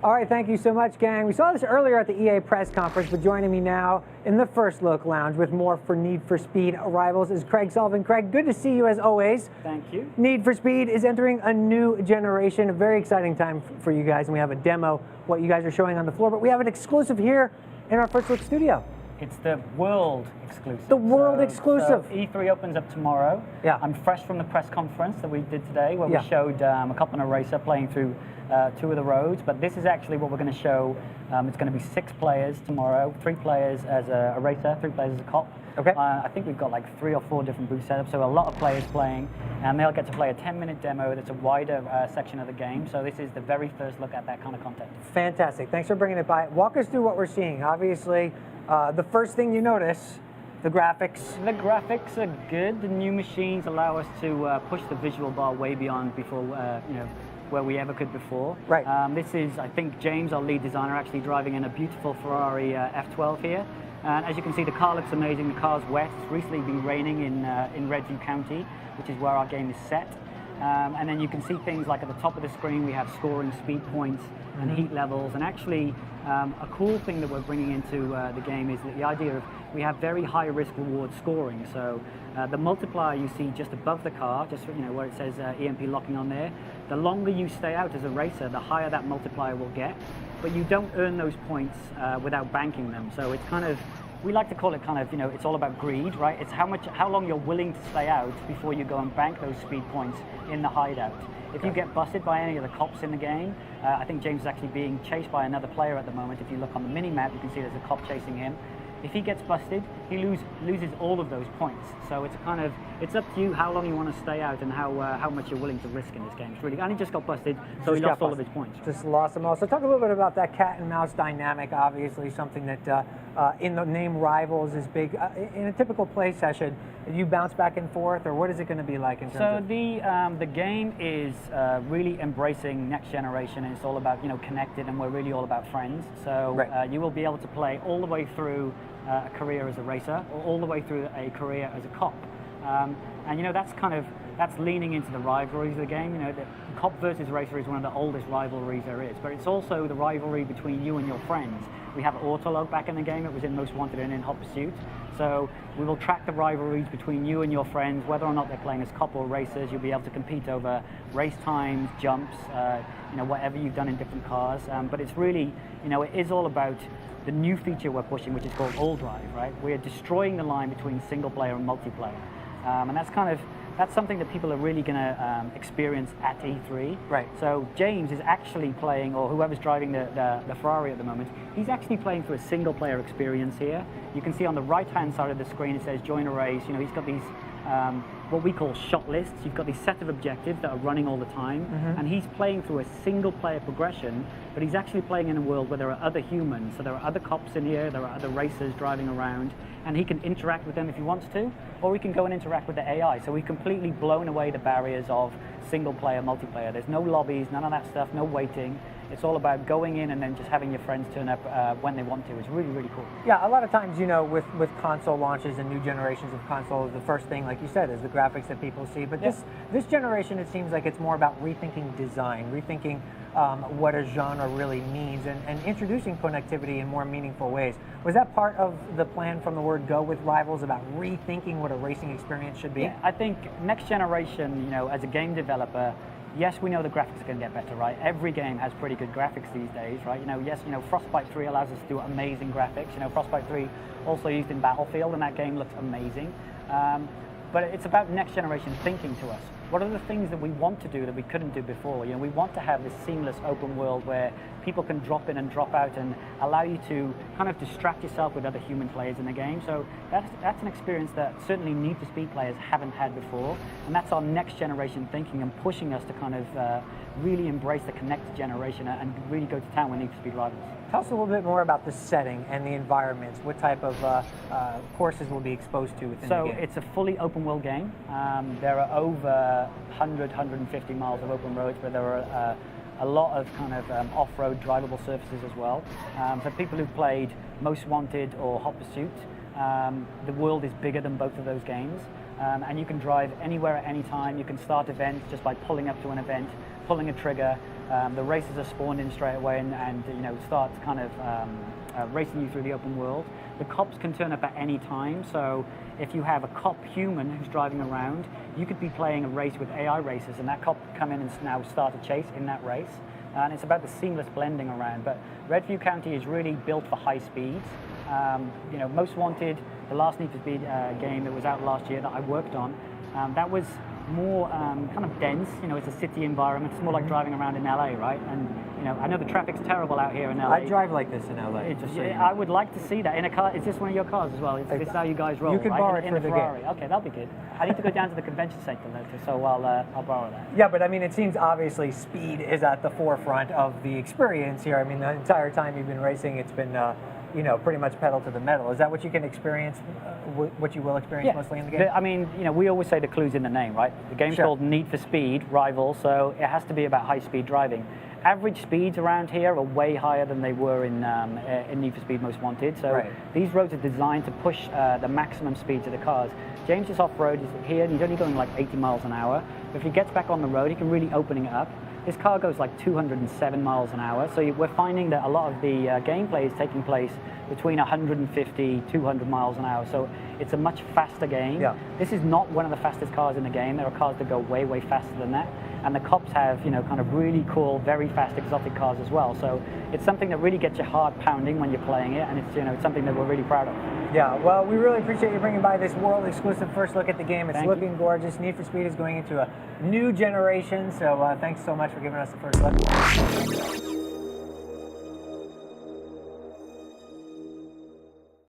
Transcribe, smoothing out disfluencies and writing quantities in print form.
All right, thank you so much, gang. We saw this earlier at the EA press conference, but joining me now in the First Look Lounge with more for Need for Speed Rivals is Craig Sullivan. Craig, good to see you as always. Thank you. Need for Speed is entering a new generation, a very exciting time for you guys, and we have a demo, what you guys are showing on the floor, but we have an exclusive here in our First Look studio. It's the world exclusive. The world exclusive. So E3 opens up tomorrow. Yeah. I'm fresh from the press conference that we did today, where Yeah. we showed a couple in a racer playing through 2 of the roads. But this is actually what we're going to show. It's going to be 6 players tomorrow, 3 players as a racer, 3 players as a cop. Okay. I think we've got like 3 or 4 different booth setups, so a lot of players playing, and they'll get to play a 10-minute demo that's a wider section of the game. So this is the very first look at that kind of content. Fantastic. Thanks for bringing it by. Walk us through what we're seeing. Obviously, the first thing you notice, the graphics. The graphics are good. The new machines allow us to push the visual bar way beyond before, where we ever could before. Right. This is, I think, James, our lead designer, actually driving in a beautiful Ferrari F12 here. And as you can see, the car looks amazing. The car's wet. It's recently been raining in Redview County, which is where our game is set. And then you can see things like at the top of the screen, we have scoring speed points and heat levels. And actually, a cool thing that we're bringing into the game is that the idea of we have very high risk reward scoring. So the multiplier you see just above the car, just where it says EMP locking on there, the longer you stay out as a racer, the higher that multiplier will get. But you don't earn those points without banking them. So it's kind of, we like to call it kind of, it's all about greed, right? It's how long you're willing to stay out before you go and bank those speed points in the hideout. If you get busted by any of the cops in the game, I think James is actually being chased by another player at the moment. If you look on the mini-map, you can see there's a cop chasing him. If he gets busted, he loses all of those points. So it's kind of, it's up to you how long you want to stay out and how much you're willing to risk in this game. It's really, and he just got busted, so he lost all of his points. Just lost them all. So talk a little bit about that cat and mouse dynamic. Obviously, something that in the name Rivals is big. In a typical play session, you bounce back and forth, or what is it going to be like in terms of? The game is really embracing next generation, and it's all about connected, and we're really all about friends. So Right. you will be able to play all the way through a career as a racer, or all the way through a career as a cop. And that's leaning into the rivalries of the game. The cop versus racer is one of the oldest rivalries there is, but it's also the rivalry between you and your friends. We have autolog back in the game. It was in Most Wanted and in Hot Pursuit. So we will track the rivalries between you and your friends, whether or not they're playing as cop or racers. You'll be able to compete over race times, jumps, whatever you've done in different cars. But it's really, it is all about the new feature we're pushing, which is called All Drive, right? We're destroying the line between single player and multiplayer. And that's something that people are really going to experience at E3. Right. So James is actually playing, or whoever's driving the Ferrari at the moment, he's actually playing through a single player experience here. You can see on the right-hand side of the screen, it says join a race. He's got these, what we call shot lists. You've got these set of objectives that are running all the time, and he's playing through a single player progression, but he's actually playing in a world where there are other humans. So there are other cops in here, there are other racers driving around, and he can interact with them if he wants to, or we can go and interact with the AI. So we've completely blown away the barriers of single player, multiplayer. There's no lobbies, none of that stuff, no waiting. It's all about going in and then just having your friends turn up when they want to. It's really, really cool. Yeah, a lot of times, with console launches and new generations of consoles, the first thing, like you said, is the graphics that people see. But this generation, it seems like it's more about rethinking design, rethinking what a genre really means, and introducing connectivity in more meaningful ways. Was that part of the plan from the word go with Rivals, about rethinking what a racing experience should be? Yeah, I think next generation, as a game developer, yes, we know the graphics are going to get better, right? Every game has pretty good graphics these days, right? Frostbite 3 allows us to do amazing graphics. Frostbite 3 also used in Battlefield, and that game looks amazing. But it's about next generation thinking to us. What are the things that we want to do that we couldn't do before? We want to have this seamless open world where people can drop in and drop out and allow you to kind of distract yourself with other human players in the game. So that's an experience that certainly Need for Speed players haven't had before. And that's our next generation thinking and pushing us to kind of really embrace the connected generation and really go to town with Need for Speed Rivals. Tell us a little bit more about the setting and the environments. What type of courses we'll be exposed to within the game? So it's a fully open world game. There are over 100, 150 miles of open roads, but there are a lot of kind of off-road drivable surfaces as well. For people who've played Most Wanted or Hot Pursuit, the world is bigger than both of those games. And you can drive anywhere at any time. You can start events just by pulling up to an event, pulling a trigger, The races are spawned in straight away and you know, start kind of racing you through the open world. The cops can turn up at any time, so if you have a cop human who's driving around, you could be playing a race with AI racers, and that cop could come in and now start a chase in that race. And it's about the seamless blending around. But Redview County is really built for high speeds. You know, Most Wanted, the last Need for Speed game that was out last year that I worked on, that was more kind of dense. You know, it's a city environment. It's more like driving around in LA, right? And you know, I know the traffic's terrible out here in LA. I drive like this in LA. I would like to see that in a car. Is this one of your cars as well? Is this how you guys roll? You can right? borrow it in for the Ferrari. Okay, that'll be good. I need to go down to the convention center later, so I'll borrow that. Yeah, but I mean, it seems obviously speed is at the forefront of the experience here. I mean, the entire time you've been racing, it's been you know, pretty much pedal to the metal. Is that what you can experience, what you will experience mostly in the game? I mean, you know, we always say the clue's in the name, right? The game's called Need for Speed, Rival, so it has to be about high-speed driving. Average speeds around here are way higher than they were in Need for Speed Most Wanted, so these roads are designed to push the maximum speeds of the cars. James is off-road here, and he's only going like 80 miles an hour. But if he gets back on the road, he can really open it up. This car goes like 207 miles an hour, so we're finding that a lot of the gameplay is taking place between 150, 200 miles an hour, so it's a much faster game. Yeah. This is not one of the fastest cars in the game. There are cars that go way, way faster than that, and the cops have, you know, kind of really cool, very fast, exotic cars as well, so it's something that really gets your heart pounding when you're playing it, and it's, you know, it's something that we're really proud of. Yeah, well, we really appreciate you bringing by this world-exclusive first look at the game. It's looking gorgeous. Need for Speed is going into a new generation, so thanks so much for giving us the first look.